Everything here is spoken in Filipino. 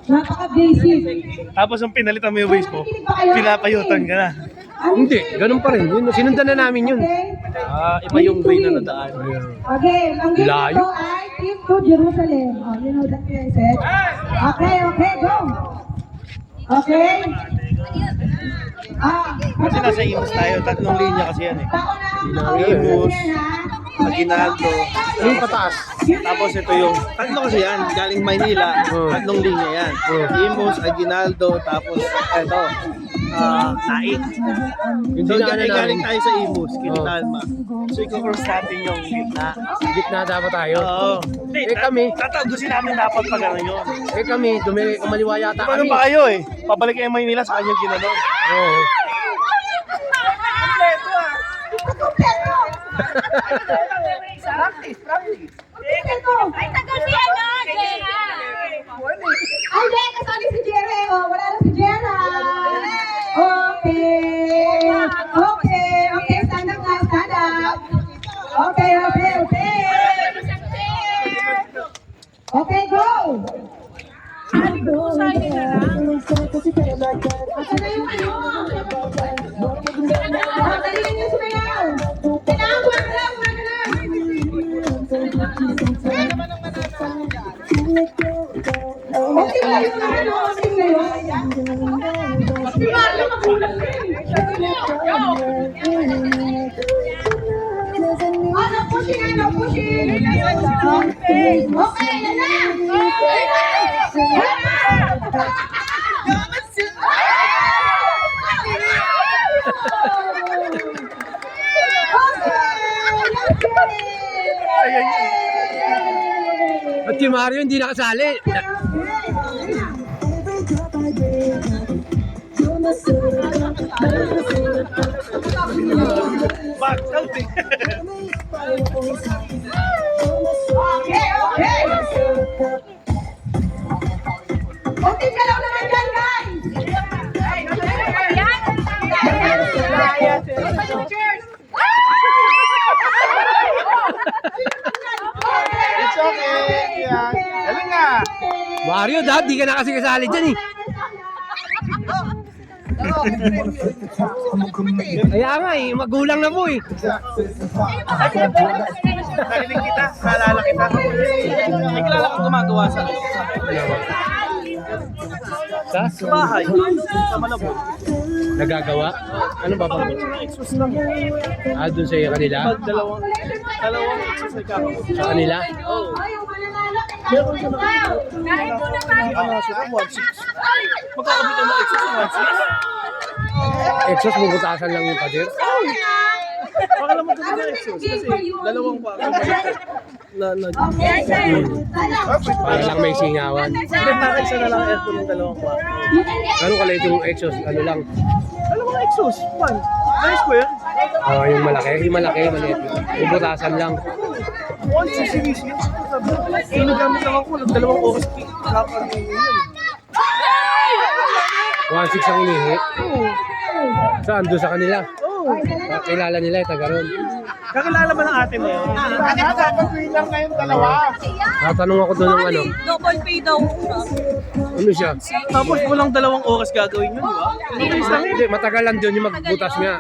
Napaka-basic. Tapos yung pinalitan mo yung waist mo, pinapayutan ka na. Hindi, ganun pa rin. Yun, sinundan na namin yun. Iba yung way na nadaan. Okay, ang game Layo. nito ay Trip to Jerusalem. Oh, you know that said. Okay, go. Okay. Kasi nasa Imus tayo, tatlong linya kasi yan eh. Paunahan Imus, Aguinaldo, Yung pataas. tapos ito yung, tatlo kasi yan, galing Maynila, tatlong linya yan. Imus, Aguinaldo, tapos ito, Naik. Yung So dinaanan galing namin. tayo sa Imus, Kinitalma. So i-cross natin yung gitna. Gitna dapat tayo. Oo. Kami. Tatagusin namin dapat pag ano yun. Kami, kumaliwa yata Ano kami. ba kayo eh? Pabalik kayo Maynila sa kanyang ginanon. Oo. Ay, tagal si ano, Jenna. Ay, hindi, kasali si Jerry. Oh, wala na si Jenna. Okay, stand up na, stand up. Okay. Okay, go. Oh, galing niyo sumayaw. Kailangan wag lang. Okay ba yung ano? Okay ba yun? Si Mario magulat ka eh. Ano, pushing. Okay, na na. At si Mario hindi nakasali. Back out eh. Okay. Okay, galaw naman dyan, guys. It's okay. Yan. Galing nga. Mario, dahil di ka na kasi kasali dyan eh. Kaya nga eh, magulang na po eh. Narinig kita, naalala kita. May kilala kang gumagawa sa bahay. Sa Malabon. Nagagawa? Ano ba bang? Exos lang. Doon sa kanila? Pag dalawang exos ay kakabot. Sa kanila? Meron siya Kain muna tayo. ano, siguro 1.6. Magkakabit ng exos 1.6. Exos, bubutasan lang yung pader. Baka naman kami ng exos kasi dalawang pa. Para lang may singawan. Hindi, para isa na lang aircon ng dalawang pa. Ano kalit yung exos? Ano lang? Dalawang exos, 1. Nice square. Yung malaki? Yung malaki, maliit. Bubutasan lang. 1.6 series yun. Ginagamit lang ako ng dalawang oras. Kapag yun. 1.6 ang inihi. Oo. Saan? Doon sa kanila? Oo. Kilala nila, taga ron. Kakilala ba ng ate mo yun? Lang na yung dalawa. Tatanong ako doon ng ano. Double pay daw siya. Ano siya? Tapos walang dalawang oras gagawin yun, di ba? Hindi, matagal lang doon yung magbutas nga.